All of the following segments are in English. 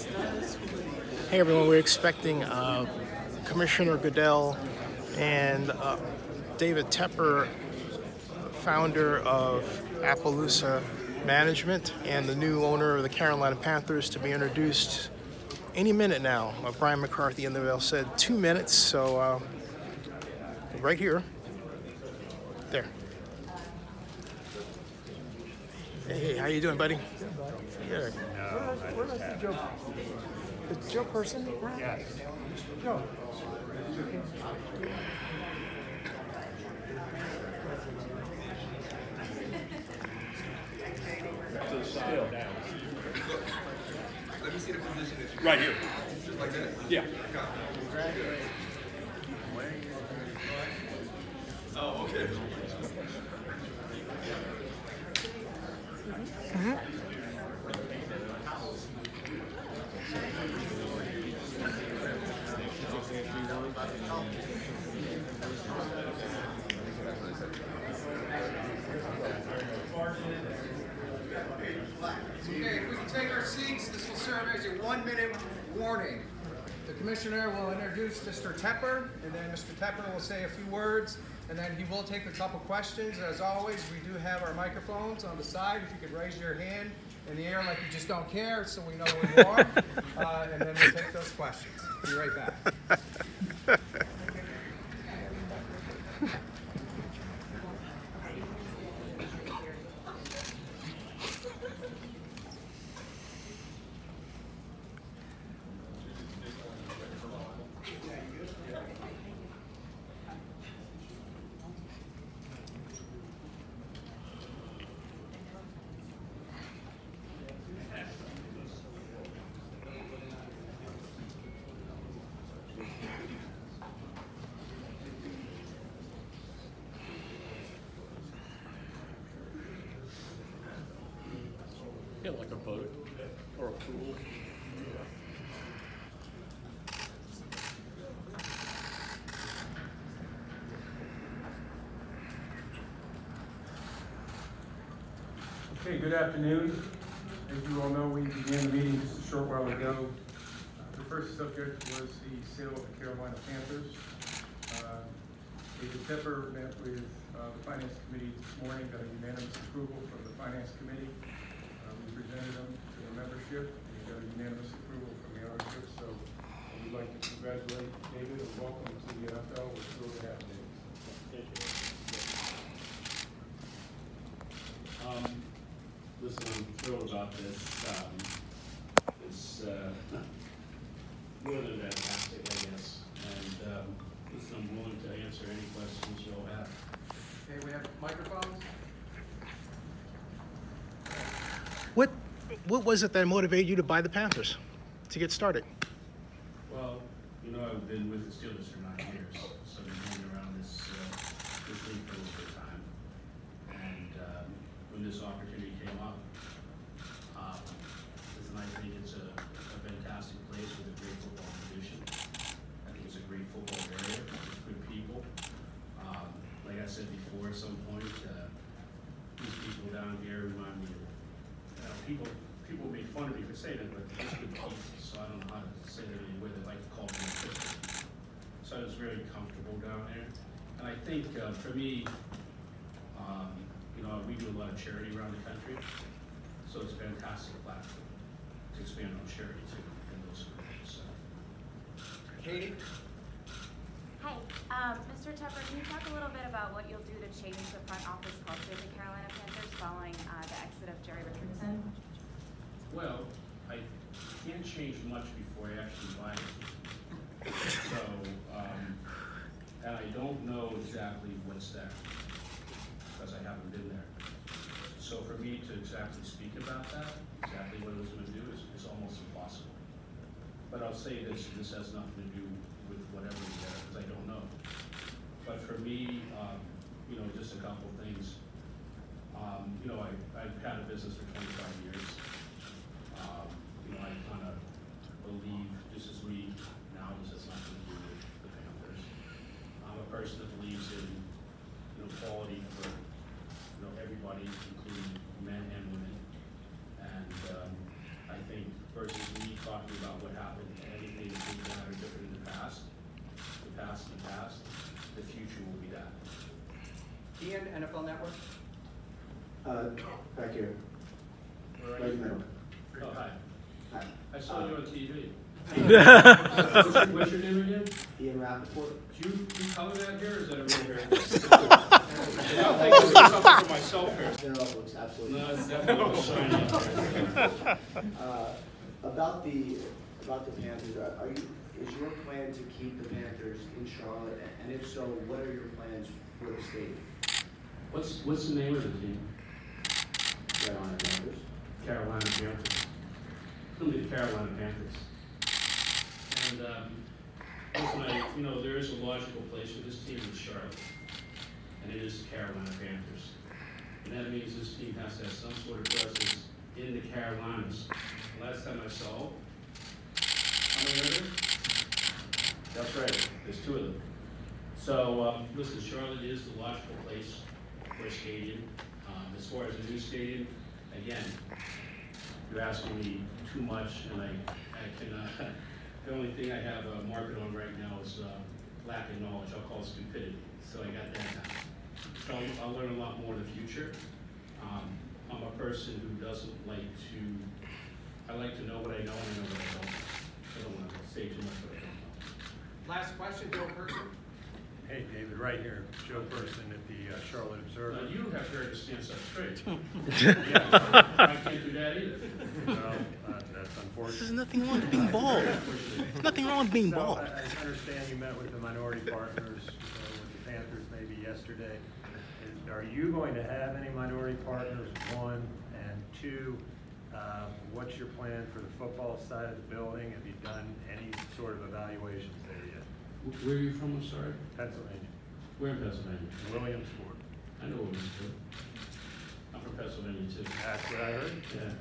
Hey everyone, we're expecting Commissioner Goodell and David Tepper, founder of Appaloosa Management and the new owner of the Carolina Panthers, to be introduced any minute now. Brian McCarthy in the mail said 2 minutes, so right here. There. Hey, how you doing, buddy? Good. Where is the Joe? Is Joe Person? Yes. Joe. Still down. Let me see the position that you Right here. just like that? Yeah. Oh, okay. Okay, if we can take our seats, this will serve as a 1-minute warning. The commissioner will introduce Mr. Tepper, and then Mr. Tepper will say a few words, and then he will take a couple questions. As always, we do have our microphones on the side. If you could raise your hand in the air like you just don't care, so we know who you are, and then we'll take those questions. Be right back. Yeah, like a boat or a pool. Okay, good afternoon. As you all know, we began the meeting just a short while ago. The first subject was the sale of the Carolina Panthers. David Tepper met with the Finance Committee this morning, got a unanimous approval from the Finance Committee. We presented them to the membership, and we got a unanimous approval from the ownership. So we'd like to congratulate David and welcome to the NFL. We're thrilled to have David. Thank you. Listen, I'm thrilled about this. It's more than fantastic, I guess. And listen, I'm willing to answer any questions you'll have. Okay, we have microphones. What was it that motivated you to buy the Panthers to get started? Well, you know, I've been with the Steelers for 9 years, so I've been around this league for a little bit of time. And when this opportunity came up, listen, I think it's a fantastic place with a great football tradition. I think it's a great football area with good people. Like I said before, at some point, these people down here remind me of people made fun of me for saying it, but they're just good people, so I don't know how to say that anyway. They like to call me Christian. So I was very comfortable down there. And I think for me, you know, we do a lot of charity around the country, so it's a fantastic platform to expand on charity too in those groups. So. Katie? Hi, Mr. Tepper, can you talk a little bit about what you'll do to change the front office culture of the Carolina Panthers following the exit of Jerry Richardson? Well, I can't change much before I actually buy it. So, and I don't know exactly what's there, because I haven't been there. So for me to exactly speak about that, exactly what it was going to do, is almost impossible. But I'll say this has nothing to do with whatever is there, because I don't know. But for me, you know, just a couple of things. You know, I've had a business for 25 years. You know, I kind of believe, just as we now, this has nothing to do with the Panthers. I'm a person that believes in, you know, quality for, you know, everybody, including men and women. And I think versus me talking Ian, NFL Network. Back here. Where are Right you? in the middle. Oh, hi. Hi. I saw you on TV. Ian What's your name again? Rappaport. Do you color that hair, or is that a real hair? I'm thinking of something for myself here. No, it looks absolutely. No, it's definitely looks shiny. About the Panthers, is your plan to keep the Panthers in Charlotte? And if so, what are your plans for the stadium? What's the name of the team? Carolina Panthers. Carolina Panthers. It's gonna be the Carolina Panthers. And listen, there is a logical place for this team in Charlotte, and it is the Carolina Panthers. And that means this team has to have some sort of presence in the Carolinas. Last time I saw, how many are there? That's right, there's 2 of them. So, listen, Charlotte is the logical place for a stadium. As far as a new stadium, again, you're asking me too much, and I can, the only thing I have a market on right now is lack of knowledge. I'll call it stupidity. So I got that down. So I'll learn a lot more in the future. I'm a person who doesn't like to, I like to know what I know and I know what I don't. I don't want to say too much what I don't know. Last question, Joe Person. Hey, David, right here, Joe Person at the Charlotte Observer. Now you have heard to stand up straight. Yeah, I can't do that either. Well, that's unfortunate. There's nothing wrong with being bald. There's nothing wrong with being So, bald. I understand you met with the minority partners, with the Panthers maybe yesterday. Are you going to have any minority partners, 1? And 2, what's your plan for the football side of the building? Have you done any sort of evaluations there yet? Where are you from, I'm sorry? Pennsylvania. Where in Pennsylvania? Williamsport. I know Williamsport. I'm from Pennsylvania too. That's what I heard. Yeah.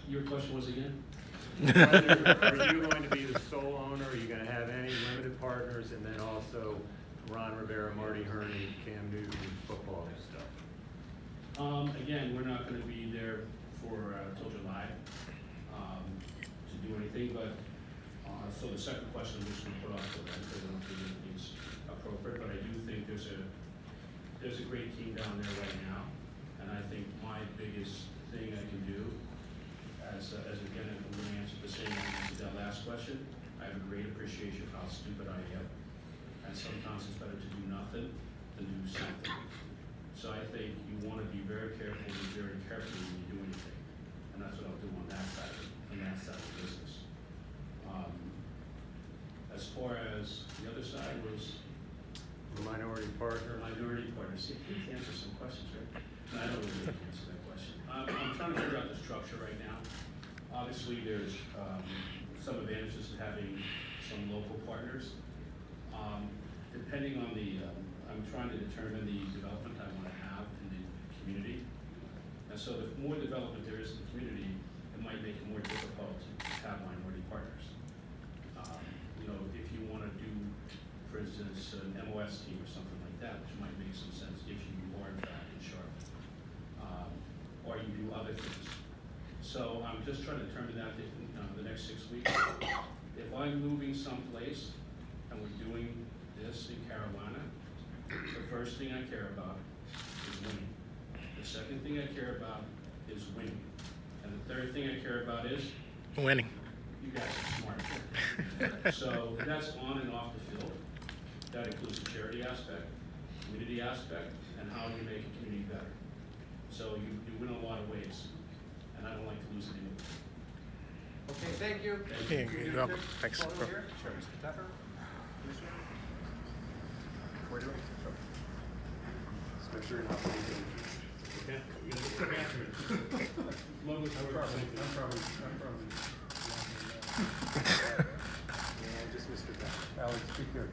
Your question was again? Are you going to be the sole owner? Are you going to have any limited partners? And then also Ron Rivera, Marty Herney, Cam Newton, football stuff? Again, we're not going to be there for till July to do anything, but so the second question I'm just going to put off to that because I don't think anything's appropriate, but I do think there's a great team down there right now, and I think my biggest thing I can do as again, I'm going to answer the same answer to that last question. I have a great appreciation for how stupid I am, and sometimes it's better to do nothing than do something. So I think you want to be very careful and very careful when you do anything, and that's what I'll do on that side of the business. As far as the other side was The minority partner? minority partners. See, you can answer some questions, right? No, I don't really answer that question. I'm trying to figure out the structure right now. Obviously, there's some advantages to having some local partners. Depending on the, I'm trying to determine the development I want to have in the community. And so the more development there is in the community, it might make it more difficult to have minority partners. If you want to do, for instance, an MOS team or something like that, which might make some sense if you are in fact in Charlotte. Or you do other things. So I'm just trying to determine that the next 6 weeks. If I'm moving someplace and we're doing this in Carolina, the first thing I care about is winning. The second thing I care about is winning. And the third thing I care about is Winning. you guys are smart. So that's on and off the field. That includes the charity aspect, community aspect, and how you make a community better. So you win a lot of ways, and I don't like to lose it anyway. Okay, thank you. Yeah, you're welcome. Thanks. Photo here. Sure, Mr. Tepper. Commissioner. We're doing it. Sure. Just make sure you're not leaving. Okay, you gotta get the bathroom. Logo's I'm probably. And just Mr. Tepper. Alex, speak here.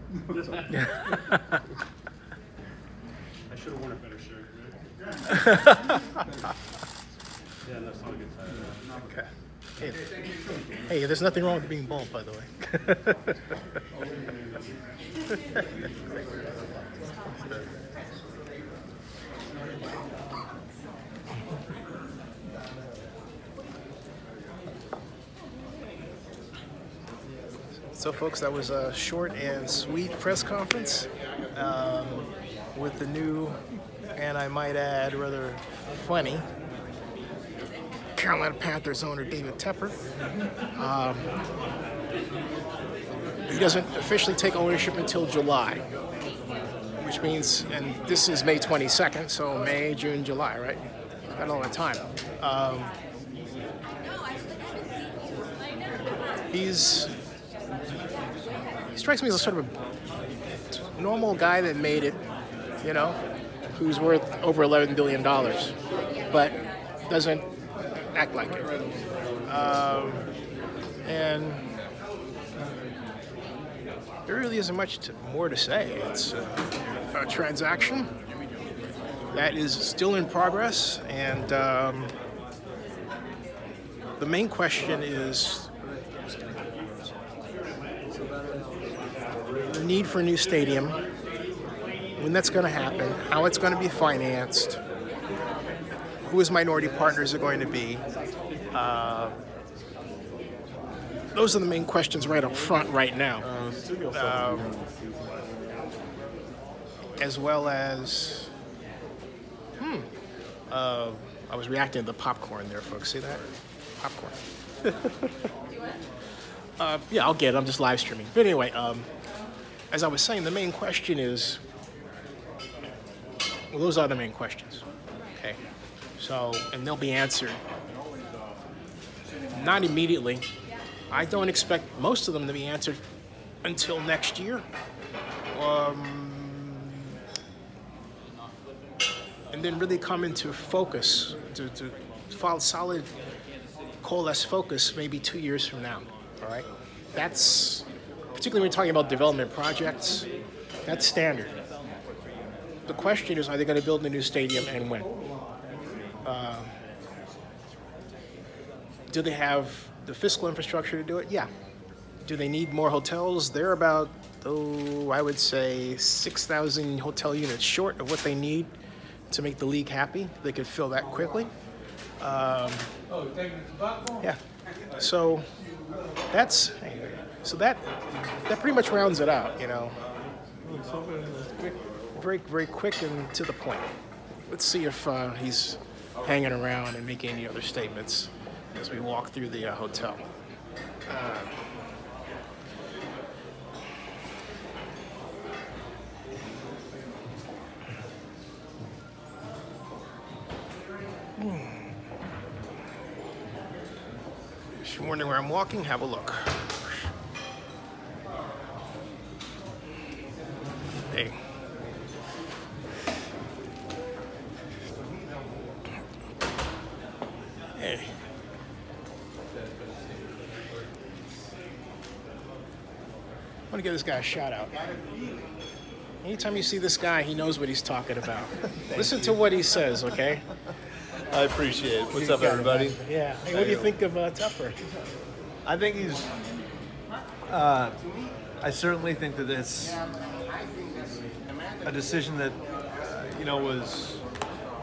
I should have worn a better shirt. Yeah, that's not a good side. Okay. Hey, Okay, thank you. hey, there's nothing wrong with being bald, by the way. So folks, that was a short and sweet press conference with the new, and I might add, rather funny, Carolina Panthers owner David Tepper. He doesn't officially take ownership until July, which means, and this is May 22nd, so May, June, July, right? Got a lot of time. He strikes me as a sort of a normal guy that made it, you know, who's worth over $11 billion, but doesn't act like it. And there really isn't much more to say. It's a transaction that is still in progress, and the main question is the need for a new stadium, when that's going to happen, how it's going to be financed, who his minority partners are going to be. Those are the main questions right up front right now. As well as, I was reacting to the popcorn there, folks. See that? Popcorn. Yeah, I'll get it. I'm just live streaming. But anyway, as I was saying, the main question is, well, those are the main questions. Okay. So, and they'll be answered. Not immediately. I don't expect most of them to be answered until next year. And then really come into focus, to follow solid, coalesce focus maybe 2 years from now, all right? That's, particularly when we're talking about development projects, that's standard. The question is, are they going to build a new stadium and when? Do they have the fiscal infrastructure to do it? Yeah. Do they need more hotels? They're about, I would say 6,000 hotel units short of what they need to make the league happy. They could fill that quickly. Yeah. So that pretty much rounds it out, you know. Very, very quick and to the point. Let's see if he's hanging around and making any other statements as we walk through the hotel. If you're wondering where I'm walking, have a look. Hey. Hey. I want to give this guy a shout out. Anytime you see this guy, he knows what he's talking about. Listen to what he says, okay? I appreciate it. What's up, everybody? Yeah. Hey, what do you think of Tepper? I think he's. I certainly think that it's a decision that was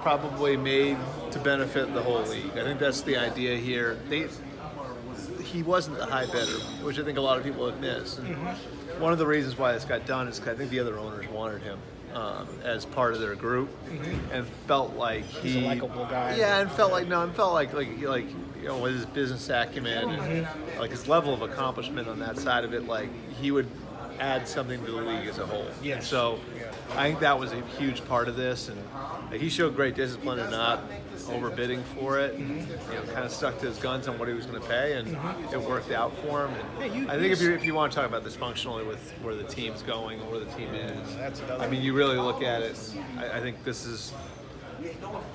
probably made to benefit the whole league. I think that's the idea here. He wasn't the high bidder, which I think a lot of people have missed. And one of the reasons why this got done is because I think the other owners wanted him as part of their group, and felt like he's a likable guy. Yeah, and felt like with his business acumen and like his level of accomplishment on that side of it, like he would add something to the league as a whole. Yes. And so I think that was a huge part of this, and he showed great discipline in not overbidding for it. Kind of stuck to his guns on what he was going to pay, and it worked out for him. And I think if you want to talk about this functionally with where the team's going and where the team is, I mean, you really look at it. I think this is.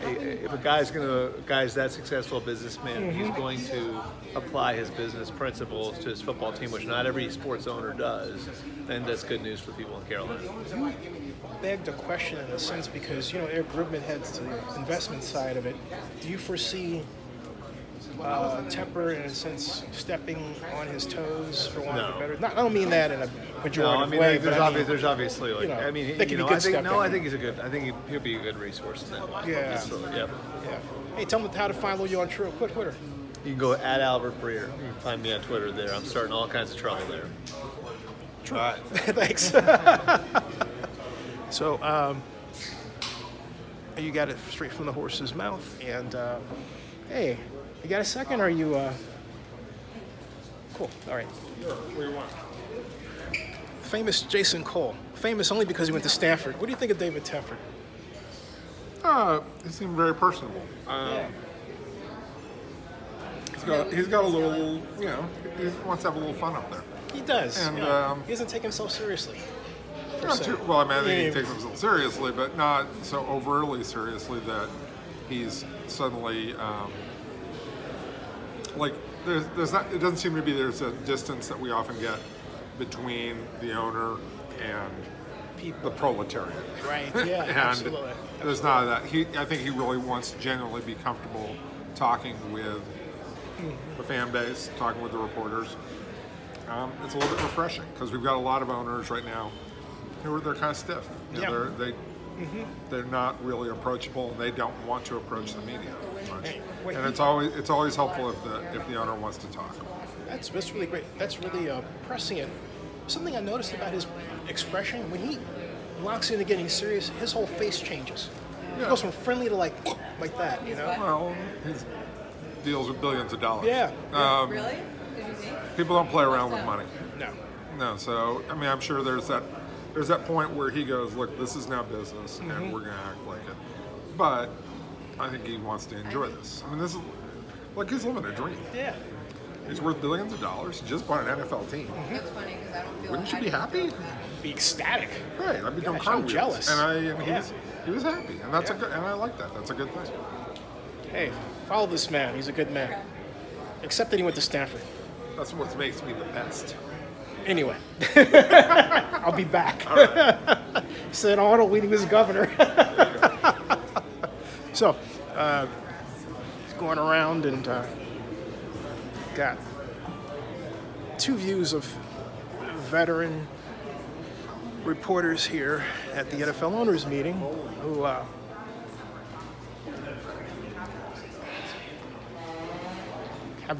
If a guy's that successful a businessman, he's going to apply his business principles to his football team, which not every sports owner does, then that's good news for people in Carolina. You begged a question in a sense because, Eric Grubman heads to the investment side of it. Do you foresee Tepper, in a sense, stepping on his toes for want of a better? I don't mean that in a pejorative way. There's obviously I think he'll be a good resource in that way. Yeah. So, yep. Yeah. Hey, tell them how to follow you on Twitter. You can go at Albert Breer. You can find me on Twitter there. I'm starting all kinds of trouble there. All right. Thanks. So, you got it straight from the horse's mouth. And, hey, you got a second? Or are you, Cool. All right. What do you want? Famous Jason Cole. Famous only because he went to Stanford. What do you think of David Tepper? He seemed very personable. He's got a little, you know, he wants to have a little fun up there. He does. And he doesn't take himself seriously. not too, well, I mean, I think he takes himself seriously, but not so overtly seriously that he's suddenly like there's not. It doesn't seem to be there's a distance that we often get between the owner and the proletariat. Right. Yeah. And absolutely. there's not that. I think he really wants to genuinely be comfortable talking with the fan base, talking with the reporters. It's a little bit refreshing because we've got a lot of owners right now who they're kind of stiff. You know, they're not really approachable, and they don't want to approach the media much. And it's always helpful if the owner wants to talk. That's really great. That's really prescient. Something I noticed about his expression when he locks into getting serious, his whole face changes. He goes from friendly to like that. You know. Well, he deals with billions of dollars. Yeah. Really? Did you see? People don't play around with money. No. No. So I mean, I'm sure there's that point where he goes, look, this is now business, and we're gonna act like it. But I think he wants to enjoy this. I mean, this is like he's living a dream. Yeah. He's worth billions of dollars. He just bought an NFL team. That's funny because I don't feel. Wouldn't you be happy? Be ecstatic. Right. I'd be doing Gosh, car I'm wheels. jealous. And he was happy, and that's a good. And I like that. That's a good thing. Hey, follow this man. He's a good man. Except that he went to Stanford. That's what makes me the best. Anyway, I'll be back. Right. Said Arnold leading as governor. So, he's going around and got two views of veteran reporters here at the NFL owners meeting who have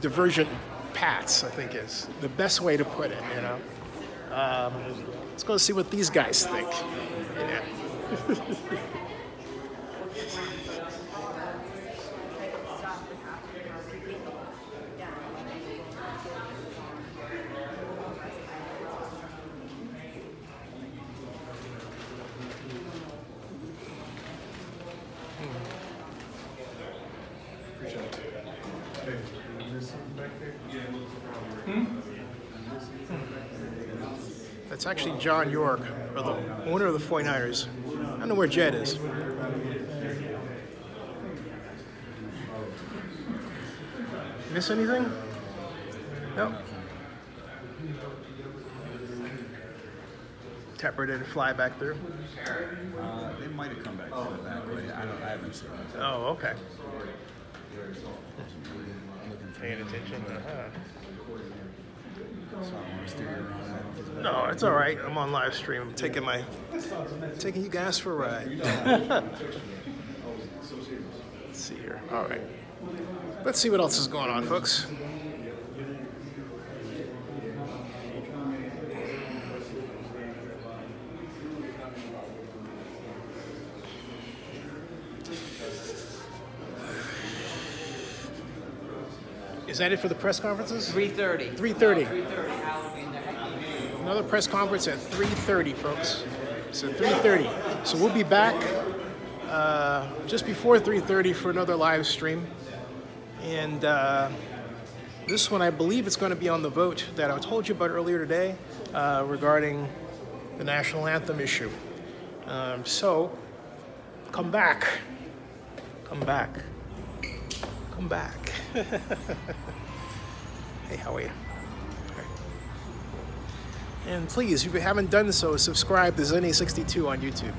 divergent paths, I think is the best way to put it, you know. Let's go see what these guys think. Yeah. That's actually John York, or the owner of the 49ers. I don't know where Jed is. Miss anything? No. Tepper didn't fly back through. They might have come back to the back way. I haven't seen it. Oh, okay. Paying attention. No, it's all right. I'm on live stream. I'm taking you guys for a ride. Let's see here. All right. Let's see what else is going on, folks. Is that it for the press conferences? 3:30. 3:30. Another press conference at 3:30, folks. So 3:30. So we'll be back just before 3:30 for another live stream. And this one, I believe it's going to be on the vote that I told you about earlier today regarding the national anthem issue. So come back. Come back. Come back. Hey, how are you? And please, if you haven't done so, subscribe to Zenny62 on YouTube.